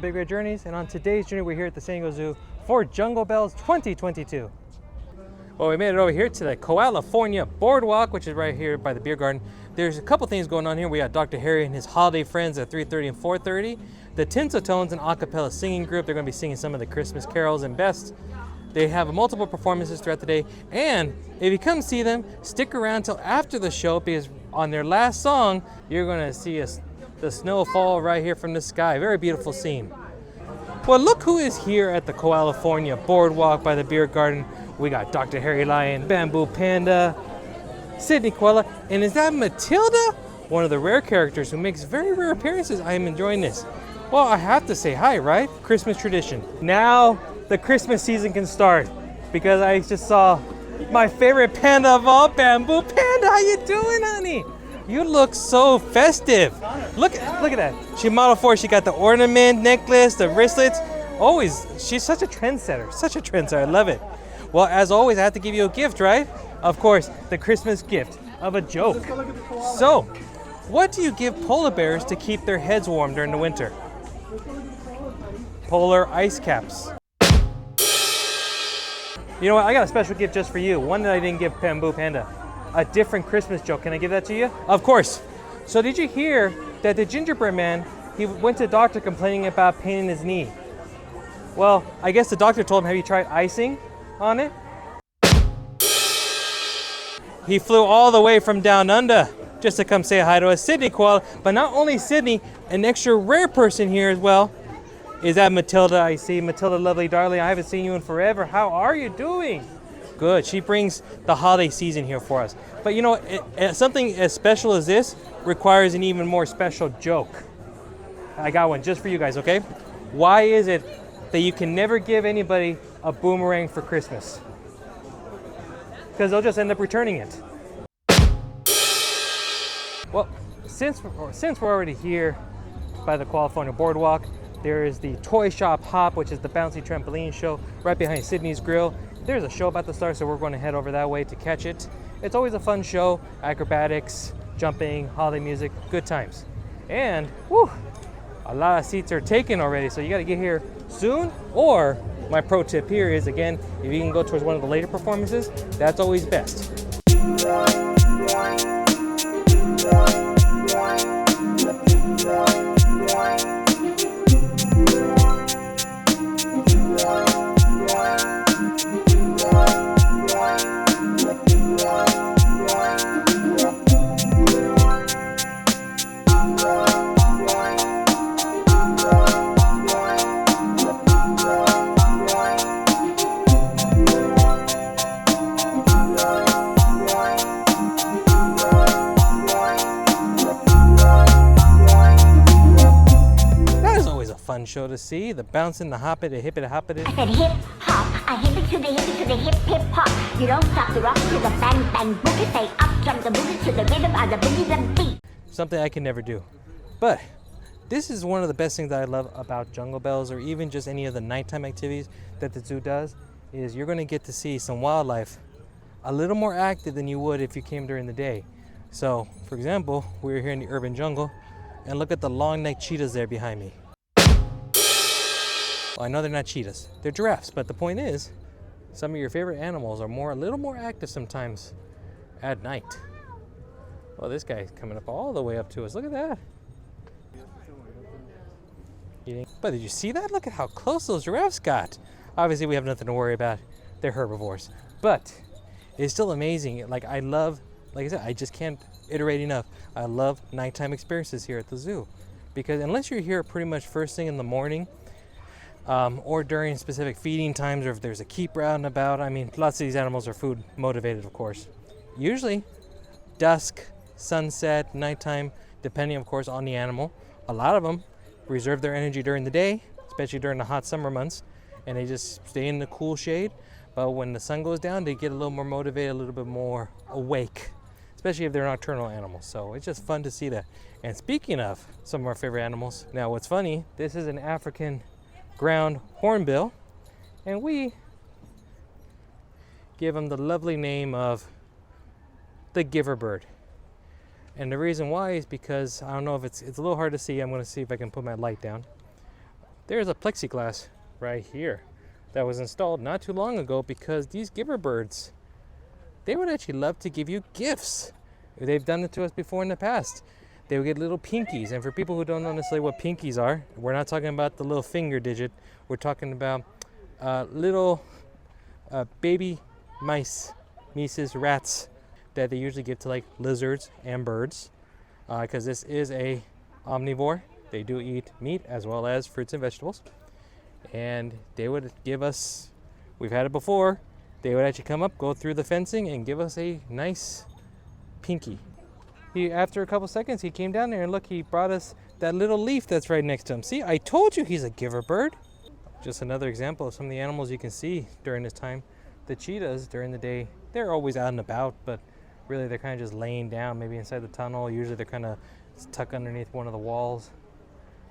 Big Red Journeys, and on today's journey we're here at the San Diego Zoo for Jungle Bells 2022. Well, we made it over here to the Koalifornia Boardwalk, which is right here by the beer garden. There's a couple things going on here. We got Dr. Harry and his holiday friends at 3:30 and 4:30. The Tinseltones, an a cappella singing group, they're going to be singing some of the Christmas carols and best. They have multiple performances throughout the day, and if you come see them, stick around till after the show, because on their last song, you're going to see the snow fall right here from the sky. Very beautiful scene. Well, look who is here at the Koalifornia Boardwalk by the beer garden. We got Dr. Harry Lion, Bamboo Panda, Sydney Quella, and is that Matilda? One of the rare characters who makes very rare appearances. I am enjoying this. Well, I have to say hi, right? Christmas tradition. Now the Christmas season can start, because I just saw my favorite panda of all, Bamboo Panda. How you doing, honey? You look so festive. Look at that. She modeled for it. She got the ornament necklace, the wristlets. Always, she's such a trendsetter. Such a trendsetter. I love it. Well, as always, I have to give you a gift, right? Of course, the Christmas gift of a joke. So, what do you give polar bears to keep their heads warm during the winter? Polar ice caps. You know what? I got a special gift just for you. One that I didn't give Bamboo Panda. A different Christmas joke. Can I give that to you? Of course. So did you hear that the gingerbread man, he went to the doctor complaining about pain in his knee? Well, I guess the doctor told him, have you tried icing on it? He flew all the way from down under just to come say hi to us, Sydney Koala. But not only Sydney, an extra rare person here as well is that Matilda. I see Matilda, lovely darling. I haven't seen you in forever. How are you doing? Good. She brings the holiday season here for us. But you know, something as special as this requires an even more special joke. I got one just for you guys, okay? Why is it that you can never give anybody a boomerang for Christmas? Because they'll just end up returning it. Well, since we're already here by the Koalifornia Boardwalk, there is the Toy Shop Hop, which is the bouncy trampoline show right behind Sydney's Grill. There's a show about to start, so we're going to head over that way to catch it. It's always a fun show, acrobatics, jumping, holiday music, good times. And whew, a lot of seats are taken already, so you got to get here soon. Or my pro tip here is, again, if you can go towards one of the later performances, that's always best. Fun show to see, the bouncing, the hopping, the hip it, hop it. I said hip hop, I hip it to the hip hop. You don't stop the rock to the bang bang boogie. Say up jump the boogie to the rhythm of the boogie beat. Something I can never do. But this is one of the best things that I love about Jungle Bells, or even just any of the nighttime activities that the zoo does, is you're going to get to see some wildlife a little more active than you would if you came during the day. So, for example, we're here in the urban jungle, and look at the long-necked cheetahs there behind me. Well, I know they're not cheetahs, they're giraffes, but the point is, some of your favorite animals are a little more active sometimes at night. Well, this guy's coming up all the way up to us. Look at that. But did you see that? Look at how close those giraffes got. Obviously, we have nothing to worry about. They're herbivores. But it's still amazing. Like I said, I just can't iterate enough. I love nighttime experiences here at the zoo. Because unless you're here pretty much first thing in the morning, or during specific feeding times, or if there's a keep out and about. I mean, lots of these animals are food motivated, of course. Usually dusk, sunset, nighttime, depending, of course, on the animal. A lot of them reserve their energy during the day, especially during the hot summer months, and they just stay in the cool shade. But when the sun goes down, they get a little more motivated, a little bit more awake, especially if they're nocturnal animals. So it's just fun to see that. And speaking of some of our favorite animals, now what's funny, this is an African ground hornbill, and we give him the lovely name of the giver bird. And the reason why is because, I don't know if it's a little hard to see. I'm going to see if I can put my light down. There's a plexiglass right here that was installed not too long ago because these giver birds, they would actually love to give you gifts. They've done it to us before in the past. They would get little pinkies, and for people who don't know necessarily what pinkies are, we're not talking about the little finger digit. We're talking about little baby mice, rats that they usually give to like lizards and birds, because this is a omnivore. They do eat meat as well as fruits and vegetables. And they would give us, we've had it before, they would actually come up, go through the fencing, and give us a nice pinky. After a couple seconds, he came down there, and look, he brought us that little leaf that's right next to him. See, I told you he's a giver bird. Just another example of some of the animals you can see during this time. The cheetahs, during the day, they're always out and about, but really they're kind of just laying down, maybe inside the tunnel. Usually they're kind of tucked underneath one of the walls.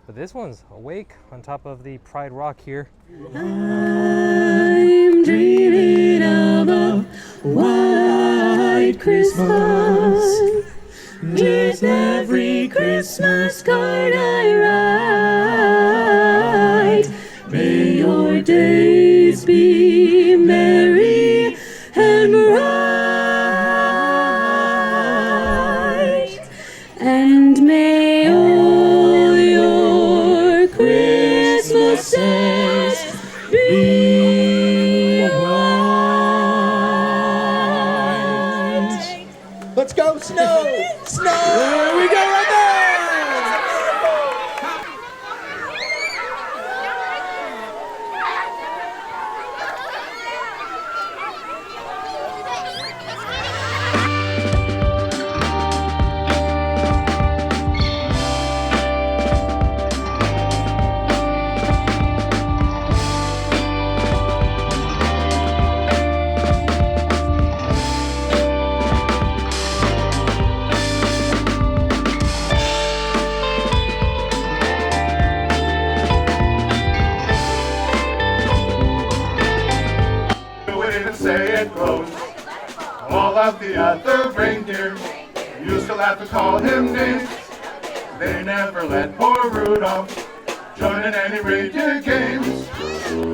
But this one's awake on top of the Pride Rock here. I'm dreaming of a white Christmas. With every Christmas card I write, may your days be merry and bright, and may all your Christmases be white. Let's go, snow! Snow! There we go right there! All of the other reindeer used to laugh and call him names. They never let poor Rudolph join in any reindeer games.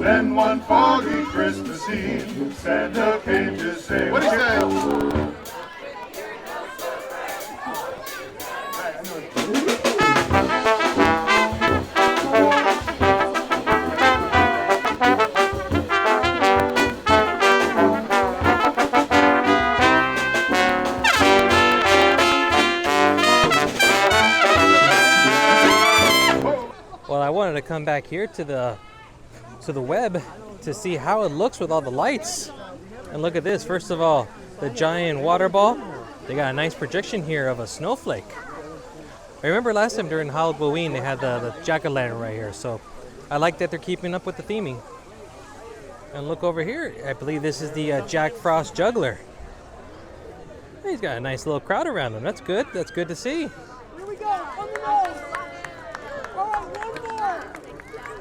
Then one foggy Christmas Eve, Santa came to say, what do you say? I wanted to come back here to the W.E.B to see how it looks with all the lights. And look at this. First of all, the giant water ball. They got a nice projection here of a snowflake. I remember last time during Halloween they had the jack-o'-lantern right here. So I like that they're keeping up with the theming. And look over here. I believe this is the Jack Frost Juggler. He's got a nice little crowd around him. That's good. That's good to see. Here we go, on the nose! All right, one more!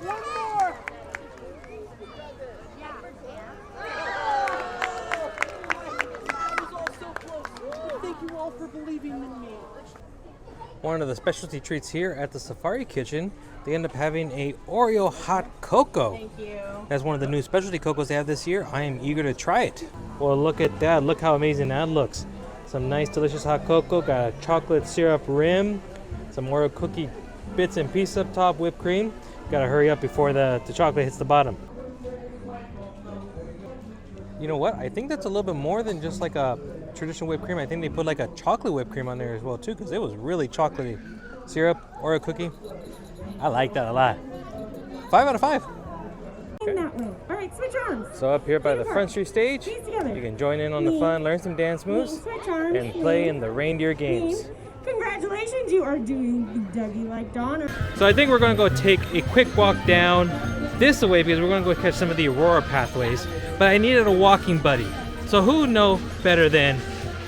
One more! That was all so close. Thank you all for believing in me. One of the specialty treats here at the Safari Kitchen, they end up having a Oreo Hot Cocoa. Thank you. That's one of the new specialty cocos they have this year. I am eager to try it. Well, look at that. Look how amazing that looks. Some nice, delicious hot cocoa. Got a chocolate syrup rim. Some Oreo cookie bits and pieces up top, whipped cream. Got to hurry up before the chocolate hits the bottom. You know what? I think that's a little bit more than just like a traditional whipped cream. I think they put like a chocolate whipped cream on there as well too, because it was really chocolatey. Syrup, Oreo cookie. I like that a lot. 5 out of 5. Okay. That way. All right, switch arms. So up here by the Front Street stage, Knees together. you can join in on the fun, learn some dance moves, Switch arms. and play in the Reindeer Games. Congratulations, you are doing the Dougie-like Donner. So I think we're going to go take a quick walk down this way because we're going to go catch some of the Aurora Pathways. But I needed a walking buddy. So who know better than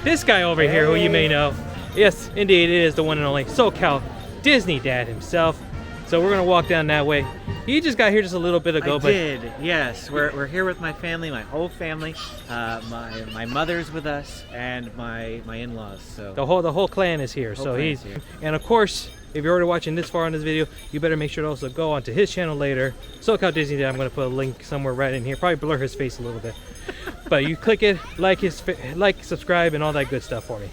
this guy over here who you may know. Yes, indeed, it is the one and only SoCal Disney Dad himself. So we're going to walk down that way. He just got here just a little bit ago. I did, yes. We're here with my family, my whole family. My mother's with us, and my in-laws. So the whole clan is here. So clan's he's here. And of course If you're already watching this far on this video, you better make sure to also go onto his channel later, SoCal Disney Dad. I'm going to put a link somewhere right in here. Probably blur his face a little bit. But you click it, like, subscribe, and all that good stuff for me.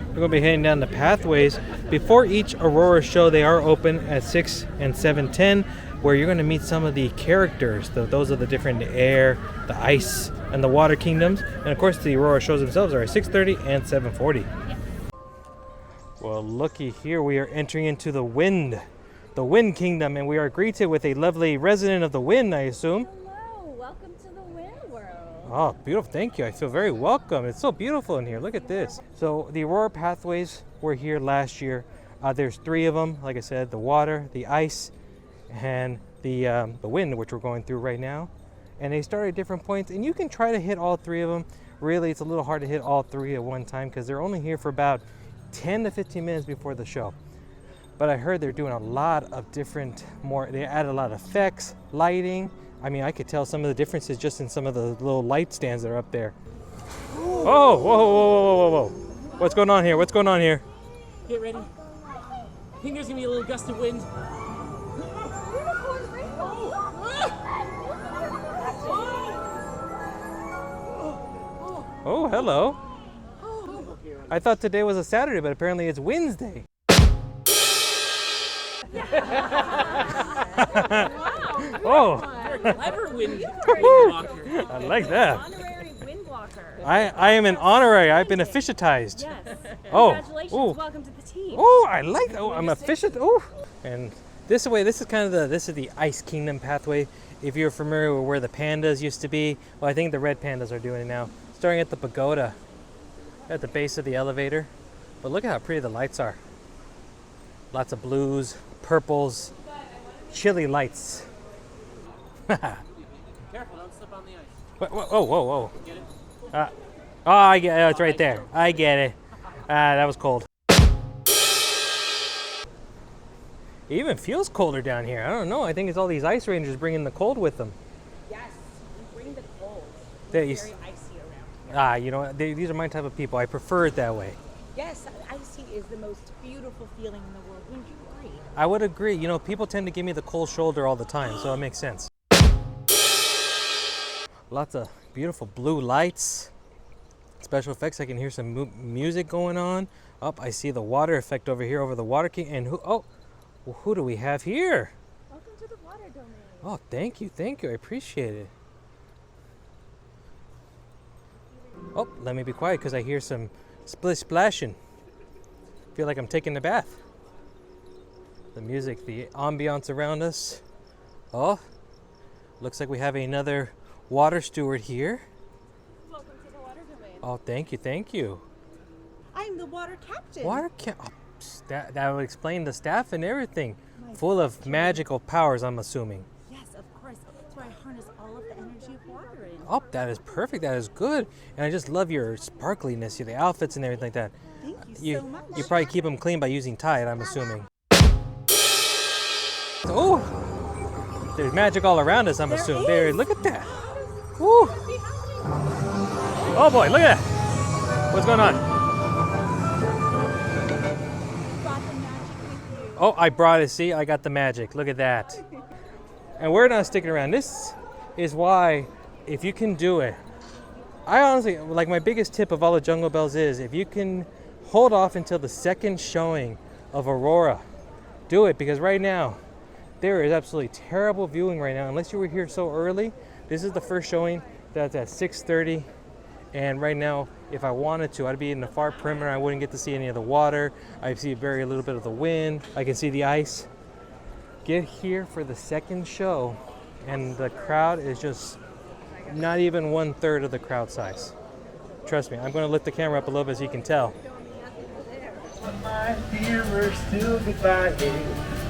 We're going to be heading down the pathways. Before each Aurora show, they are open at 6 and 7:10, where you're going to meet some of the characters. Those are the different air, the ice, and the water kingdoms. And of course, the Aurora shows themselves are at 6:30 and 7:40. Well, looky here, we are entering into the wind kingdom, and we are greeted with a lovely resident of the wind, I assume. Hello, welcome to the wind world. Oh, beautiful, thank you. I feel very welcome. It's so beautiful in here. Look at this. So the Aurora Pathways were here last year. There's 3 of them, like I said, the water, the ice, and the wind, which we're going through right now. And they start at different points, and you can try to hit all 3 of them. Really, it's a little hard to hit all 3 at one time because they're only here for about 10 to 15 minutes before the show. But I heard they're doing a lot of different they add a lot of effects, lighting. I mean, I could tell some of the differences just in some of the little light stands that are up there. Oh, whoa, whoa, whoa, whoa, whoa. What's going on here? What's going on here? Get ready. I think there's gonna be a little gust of wind. Oh, hello. I thought today was a Saturday, but apparently it's Wednesday. Oh. You're a clever wind walker. I like that. Honorary wind walker. I am an honorary. I've been officiatized. Yes. Oh. Congratulations. Ooh. Welcome to the team. Oh, I like that. Oh, I'm officiant. Oh. And this is kind of the Ice Kingdom pathway. If you're familiar with where the pandas used to be, well, I think the red pandas are doing it now. Starting at the pagoda, at the base of the elevator. But look at how pretty the lights are. Lots of blues, purples, chilly lights. Careful, don't slip on the ice. Whoa, whoa, whoa. Get it? Oh, I get it. It's right there. I get it. That was cold. It even feels colder down here. I don't know. I think it's all these ice rangers bringing the cold with them. Yes, we bring the cold. They, It's very icy around here. you know, these are my type of people. I prefer it that way. Yes, icy is the most beautiful feeling in the world. Wouldn't you agree? I would agree. You know, people tend to give me the cold shoulder all the time, so it makes sense. Lots of beautiful blue lights, special effects. I can hear some music going on. Oh, I see the water effect over here over the water king. And who do we have here? Welcome to the water domain. Oh, thank you. I appreciate it. Oh, let me be quiet because I hear some splashing. Feel like I'm taking a bath. The music, the ambiance around us. Oh, looks like we have another water steward here. Welcome to the water domain. Oh, thank you. I'm the water captain. That would explain the staff and everything. Full of magical powers, I'm assuming. Yes, of course. That's where I harness all of the energy of water in. Oh, that is perfect. That is good. And I just love your sparkliness, the outfits and everything like that. Thank you so much. You probably keep them clean by using Tide, I'm assuming. Oh, there's magic all around us, I'm assuming. There, look at that. Woo. Oh boy, look at that. What's going on? Oh, I brought it. See, I got the magic. Look at that. And we're not sticking around. This is why, if you can do it, I honestly, like, my biggest tip of all the Jungle Bells is if you can hold off until the second showing of Aurora, do it, because right now there is absolutely terrible viewing right now. Unless you were here so early, this is the first showing that's at 6:30. And right now, if I wanted to, I'd be in the far perimeter. I wouldn't get to see any of the water. I see very little bit of the wind. I can see the ice. Get here for the second show, and the crowd is just not even 1/3 of the crowd size. Trust me, I'm going to lift the camera up a little bit so you can tell. My dear, we're still goodbye,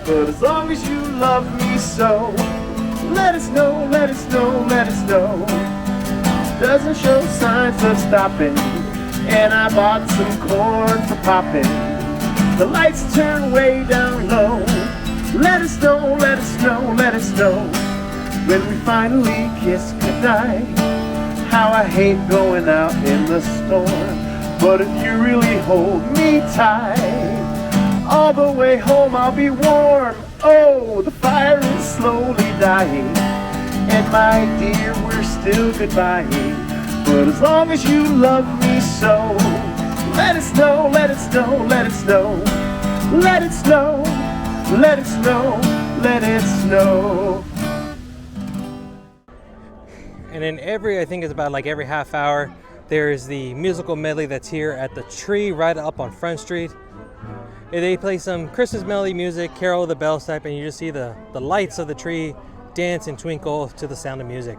but as long as you love me so, let us know, let us know, let us know. Doesn't show signs of stopping, and I bought some corn for popping. The lights turn way down low. Let us know, let us know, let us know. When we finally kiss goodnight, how I hate going out in the storm. But if you really hold me tight, All the way home I'll be warm. Oh, the fire is slowly dying. And my dear, we're still goodbying. But as long as you love me so, let it snow, let it snow, let it snow. Let it snow, let it snow, let it snow. And then I think it's about like every half hour, there's the musical medley that's here at the tree right up on Front Street. And they play some Christmas melody music, Carol of the Bells type, and you just see the lights of the tree dance and twinkle to the sound of music.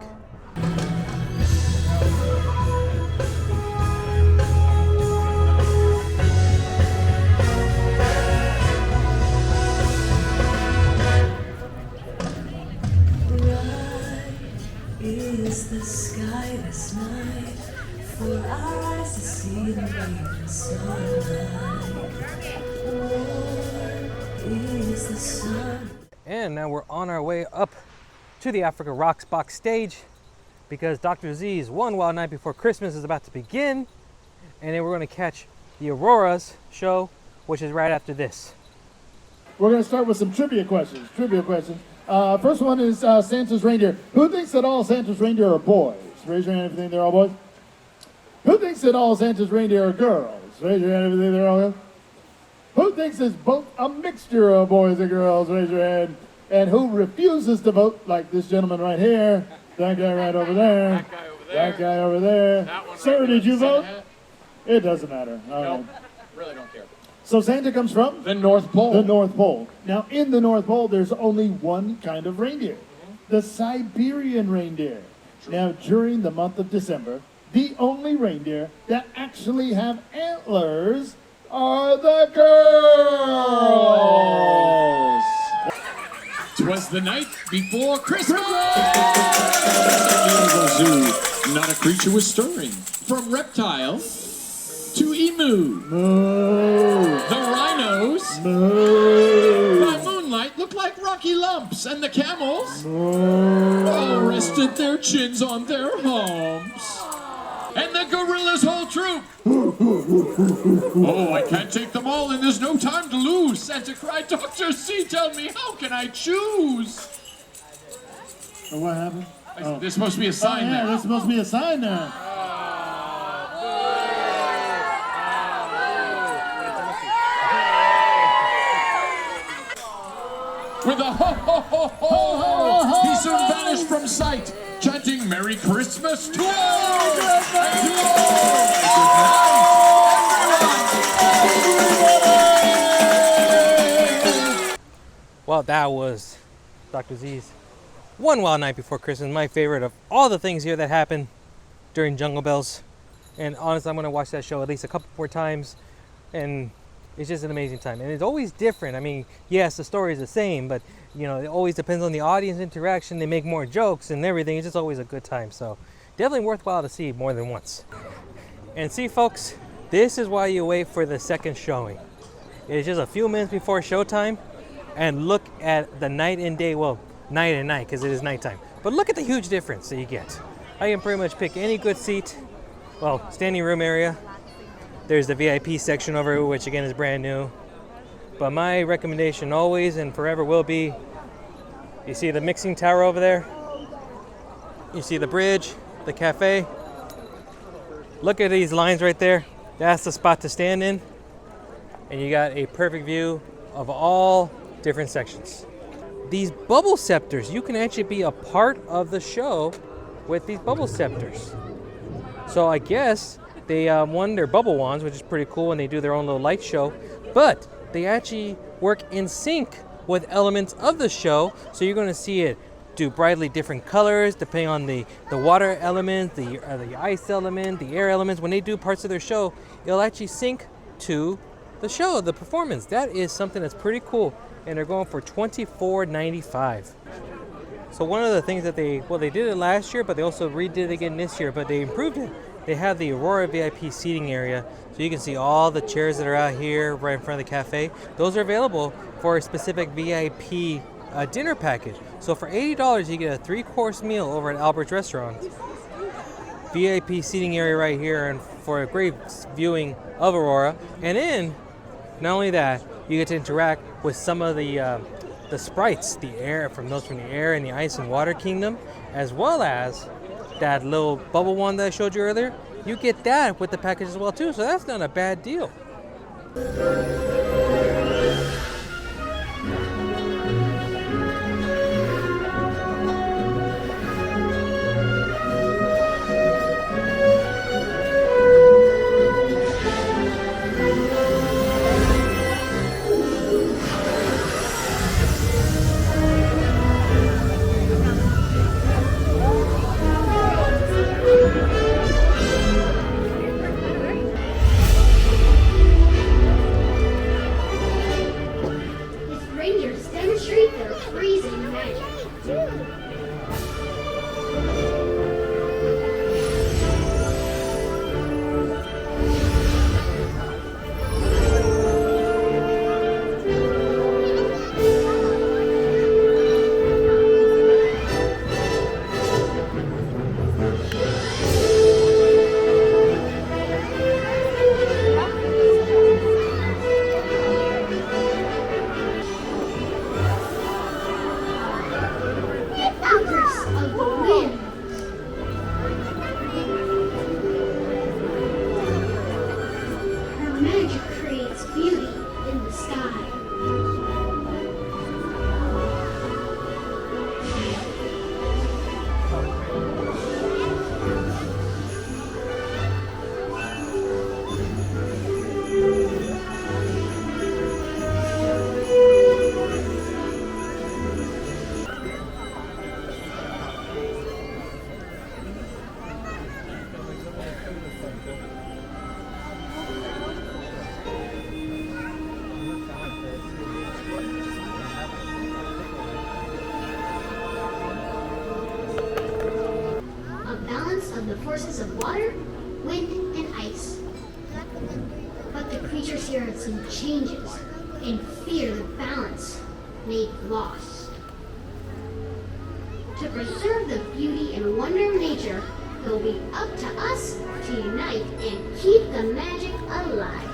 Is the sky this night for our eyes to see the rain sunlight? Is the sun? And now we're on our way up to the Africa Rocks box stage because Dr. Z's One Wild Night Before Christmas is about to begin, and then we're going to catch the Aurora's show, which is right after this. We're going to start with some trivia questions. First one is Santa's reindeer. Who thinks that all Santa's reindeer are boys? Raise your hand if you think they're all boys. Who thinks that all Santa's reindeer are girls? Raise your hand if you think they're all girls. Who thinks it's both a mixture of boys and girls? Raise your hand. And who refuses to vote, like this gentleman right here, that guy right over there, that guy over there. Sir, did you vote? It doesn't matter. All right. Really don't care. So Santa comes from? The North Pole. The North Pole. Now, in the North Pole, there's only one kind of reindeer, the Siberian reindeer. Now, during the month of December, the only reindeer that actually have antlers are the girls. 'Twas the night before Christmas. Zoo, not a creature was stirring. From reptile to emu. Moo. The rhinos. Moo. By moonlight looked like rocky lumps, and the camels Moo. all rested their chins on their humps. And the gorillas' whole troop. Oh, I can't take them all, and there's no time to lose. Santa cried, Dr. C, tell me, how can I choose? Oh, what happened? There's supposed to be a sign there. There's supposed to be a sign there. With a ho ho ho ho, he soon vanished from sight, chanting Merry Christmas to all! Well, that was Dr. Z's One Wild Night Before Christmas, my favorite of all the things here that happen during Jungle Bells. And honestly, I'm going to watch that show at least a couple more times, and it's just an amazing time. And it's always different. I mean, yes, the story is the same, but you know, it always depends on the audience interaction. They make more jokes and everything. It's just always a good time. So definitely worthwhile to see more than once. And see, folks, this is why you wait for the second showing. It's just a few minutes before showtime, and look at the night and day, well, night and night, because it is nighttime. But look at the huge difference that you get. I can pretty much pick any good seat, well, standing room area. There's the VIP section over here, which again is brand new. But my recommendation always and forever will be, you see the mixing tower over there? You see the bridge, the cafe? Look at these lines right there. That's the spot to stand in. And you got a perfect view of all different sections. These bubble scepters, you can actually be a part of the show with these bubble scepters. So I guess they won their bubble wands, which is pretty cool, and they do their own little light show. But they actually work in sync with elements of the show, so you're going to see it do brightly different colors depending on the water element, the ice element, the air elements. When they do parts of their show, it'll actually sync to the show, the performance. That is something that's pretty cool, and they're going for $24.95. So one of the things that they did it last year, but they also redid it again this year, but they improved it. They have the Aurora VIP seating area, so you can see all the chairs that are out here right in front of the cafe. Those are available for a specific VIP dinner package. So for $80, you get a 3-course meal over at Albert's Restaurant. VIP seating area right here, and for a great viewing of Aurora. And then, not only that, you get to interact with some of the sprites, the air from the air and the ice and water kingdom, as well as that little bubble one that I showed you earlier. You get that with the package as well too, so that's not a bad deal. Reindeers demonstrate their freezing magic. Empress of the wind. Her magic creates beauty in the sky. A balance of the forces of water, wind, and ice. But the creatures here have seen changes and fear the balance they've lost. To preserve the beauty and wonder of nature, it'll be up to us to unite and keep the magic alive.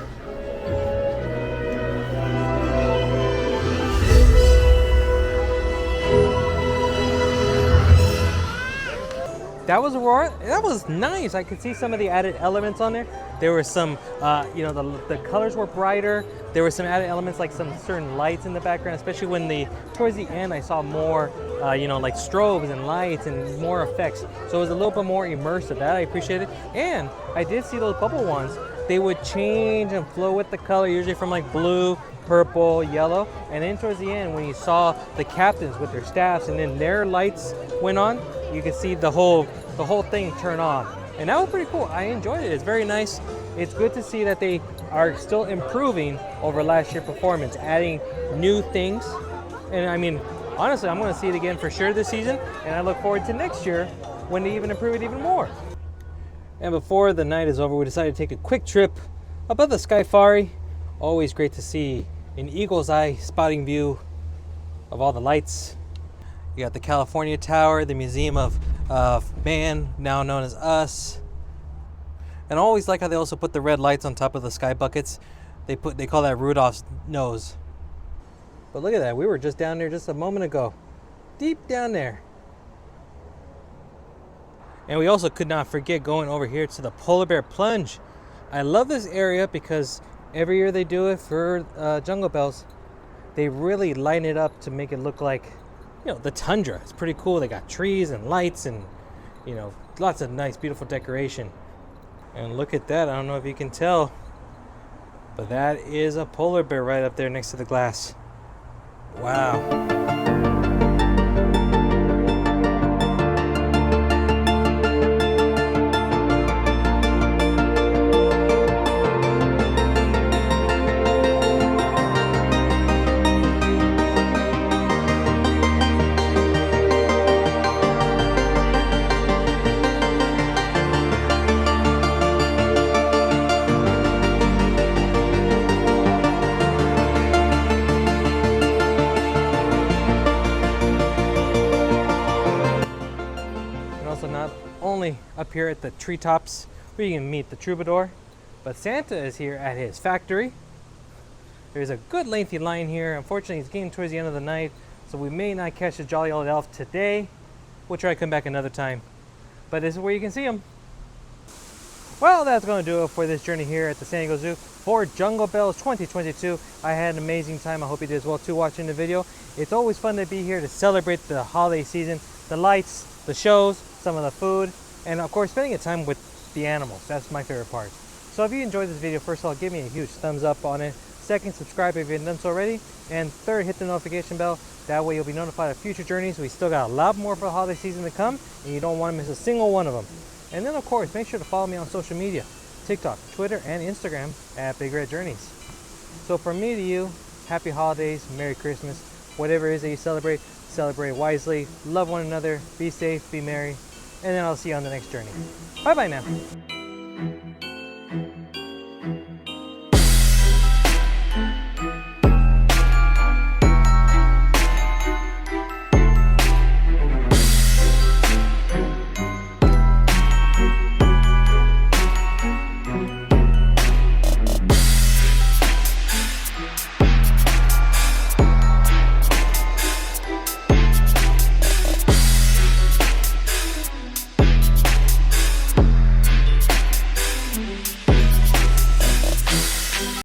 That was Aurora. That was nice. I could see some of the added elements on there. There were some, the colors were brighter. There were some added elements like some certain lights in the background, especially when towards the end I saw more, like strobes and lights and more effects. So it was a little bit more immersive. That I appreciated. And I did see those bubble ones. They would change and flow with the color, usually from like blue, purple, yellow. And then towards the end, when you saw the captains with their staffs and then their lights went on, you could see the whole thing turn on. And that was pretty cool. I enjoyed it. It's very nice. It's good to see that they are still improving over last year's performance, adding new things. And I mean, honestly, I'm going to see it again for sure this season. And I look forward to next year when they even improve it even more. And before the night is over, we decided to take a quick trip above the Skyfari. Always great to see an eagle's eye spotting view of all the lights. You got the California Tower, the Museum of Man, now known as Us. And I always like how they also put the red lights on top of the sky buckets. They call that Rudolph's nose. But look at that, we were just down there just a moment ago. Deep down there. And we also could not forget going over here to the Polar Bear Plunge. I love this area because every year they do it for Jungle Bells. They really line it up to make it look like, the tundra. It's pretty cool. They got trees and lights and, lots of nice, beautiful decoration. And look at that. I don't know if you can tell, but that is a polar bear right up there next to the glass. Wow. Up here at the treetops where you can meet the Troubadour, but Santa is here at his factory. There's a good lengthy line here. Unfortunately, it's getting towards the end of the night, so we may not catch the Jolly Old Elf today. We'll try to come back another time. But this is where you can see them. Well, that's going to do it for this journey here at the San Diego Zoo for Jungle Bells 2022. I had an amazing time. I hope you did as well too watching the video. It's always fun to be here to celebrate the holiday season, the lights, the shows, some of the food, and of course spending a time with the animals. That's my favorite part. So if you enjoyed this video, first of all, give me a huge thumbs up on it. Second, subscribe if you haven't done so already. And third, hit the notification bell. That way you'll be notified of future journeys. We still got a lot more for the holiday season to come, and you don't want to miss a single one of them. And then, of course, make sure to follow me on social media, TikTok, Twitter, and Instagram at BigRedJourneys. So from me to you, happy holidays, Merry Christmas, whatever it is that you celebrate, celebrate wisely, love one another, be safe, be merry, and then I'll see you on the next journey. Bye-bye now.